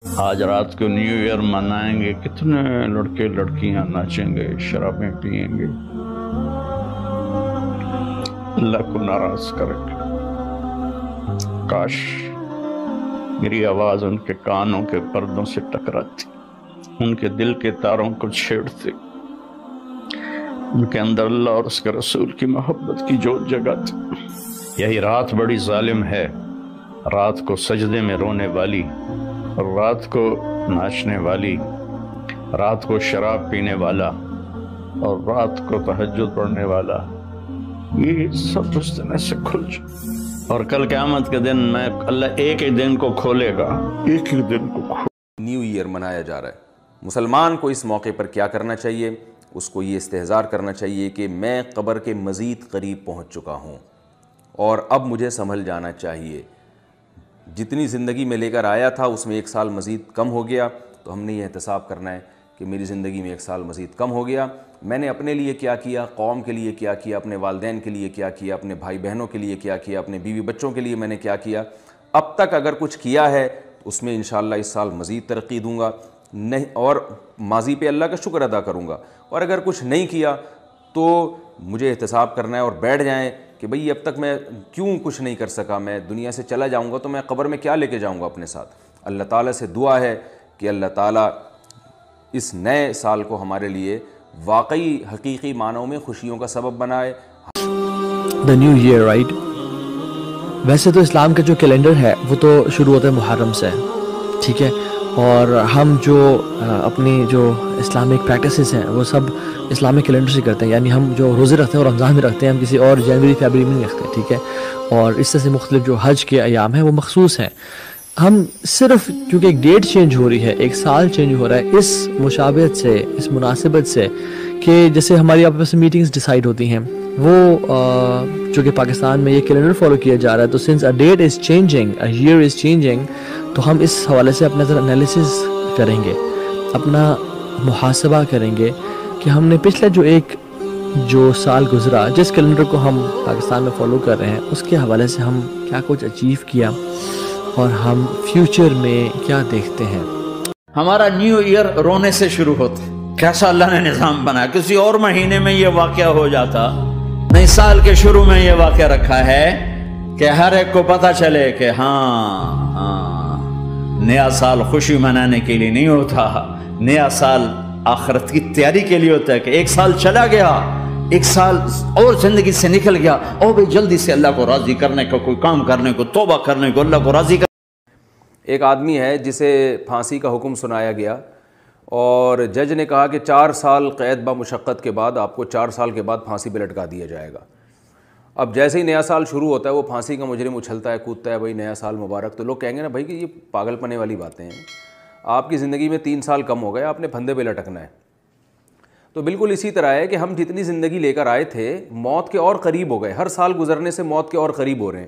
آج رات کو نیو ایئر منائیں گے، کتنے لڑکے لڑکیاں ناچیں گے، شرابیں پئیں گے، اللہ کو ناراض کریں گے۔ کاش میری آواز ان کے کانوں کے پردوں سے ٹکراتی، ان کے دل کے تاروں کو چھیڑتی، ان کے اندر اللہ اور اس کے رسول کی محبت کی جوت جگاتی۔ یہی رات بڑی ظالم ہے، رات کو سجدے میں رونے والی، رات کو ناچنے والی، رات کو شراب پینے والا، اور رات کو تہجد پڑھنے والا، یہ سب اس دن سے کھل جائے۔ اور کل قیامت کے دن میں اللہ ایک ہی دن کو کھولے گا، ایک ہی دن کو نیو ایئر منایا جا رہا ہے۔ مسلمان کو اس موقع پر کیا کرنا چاہیے؟ اس کو یہ استحضار کرنا چاہیے کہ میں قبر کے مزید قریب پہنچ چکا ہوں اور اب مجھے سنبھل جانا چاہیے۔ جتنی زندگی میں لے کر آیا تھا اس میں ایک سال مزید کم ہو گیا، تو ہم نے یہ احتساب کرنا ہے کہ میری زندگی میں ایک سال مزید کم ہو گیا، میں نے اپنے لیے کیا کیا، قوم کے لیے کیا کیا، اپنے والدین کے لیے کیا کیا، اپنے بھائی بہنوں کے لیے کیا کیا، اپنے بیوی بچوں کے لیے میں نے کیا کیا۔ اب تک اگر کچھ کیا ہے اس میں انشاءاللہ اس سال مزید ترقی دوں گا، نہیں اور ماضی پہ اللہ کا شکر ادا کروں گا، اور اگر کچھ نہیں کیا تو مجھے احتساب کرنا ہے اور بیٹھ جائیں کہ بھئی اب تک میں کیوں کچھ نہیں کر سکا، میں دنیا سے چلا جاؤں گا تو میں قبر میں کیا لے کے جاؤں گا اپنے ساتھ۔ اللہ تعالیٰ سے دعا ہے کہ اللہ تعالیٰ اس نئے سال کو ہمارے لیے واقعی حقیقی معنوں میں خوشیوں کا سبب بنائے۔ دا نیو ایئر رائٹ، ویسے تو اسلام کا جو کیلنڈر ہے وہ تو شروع ہوتا ہے محرم سے، ٹھیک ہے، اور ہم جو اپنی جو اسلامک پریکٹسز ہیں وہ سب اسلامک کیلنڈر سے کرتے ہیں، یعنی ہم جو روزے رکھتے ہیں اور رمضان میں رکھتے ہیں، ہم کسی اور جنوری فیبری میں نہیں رکھتے، ٹھیک ہے، اور اس طرح سے مختلف جو حج کے ایام ہیں وہ مخصوص ہیں۔ ہم صرف کیونکہ ایک ڈیٹ چینج ہو رہی ہے، ایک سال چینج ہو رہا ہے، اس مشابہت سے، اس مناسبت سے کہ جیسے ہماری آپس میں میٹنگز ڈیسائیڈ ہوتی ہیں، وہ چونکہ پاکستان میں یہ کیلنڈر فالو کیا جا رہا ہے، تو since a date is changing, a year is changing, تو ہم اس حوالے سے اپنا ذرا انالیسز کریں گے، اپنا محاسبہ کریں گے کہ ہم نے پچھلا جو سال گزرا، جس کیلنڈر کو ہم پاکستان میں فالو کر رہے ہیں، اس کے حوالے سے ہم کیا کچھ اچیو کیا اور ہم فیوچر میں کیا دیکھتے ہیں۔ ہمارا نیو ایئر رونے سے شروع ہوتا ہے، کیسا اللہ نے نظام بنایا، کسی اور مہینے میں یہ واقعہ ہو جاتا، نئے سال کے شروع میں یہ واقعہ رکھا ہے کہ ہر ایک کو پتا چلے کہ ہاں نیا سال خوشی منانے کے لیے نہیں ہوتا، نیا سال آخرت کی تیاری کے لیے ہوتا ہے کہ ایک سال چلا گیا، ایک سال اور زندگی سے نکل گیا، اور بھی جلدی سے اللہ کو راضی کرنے کو، کوئی کام کرنے کو، توبہ کرنے کو، اللہ کو راضی ایک آدمی ہے جسے پھانسی کا حکم سنایا گیا اور جج نے کہا کہ 4 سال قید با مشقت کے بعد آپ کو 4 سال کے بعد پھانسی پہ لٹکا دیا جائے گا۔ اب جیسے ہی نیا سال شروع ہوتا ہے وہ پھانسی کا مجرم اچھلتا ہے، کودتا ہے، بھائی نیا سال مبارک، تو لوگ کہیں گے نا بھائی کہ یہ پاگل پنے والی باتیں ہیں، آپ کی زندگی میں 3 سال کم ہو گئے، آپ نے پھندے پہ لٹکنا ہے۔ تو بالکل اسی طرح ہے کہ ہم جتنی زندگی لے کر آئے تھے موت کے اور قریب ہو گئے، ہر سال گزرنے سے موت کے اور قریب ہو رہے ہیں۔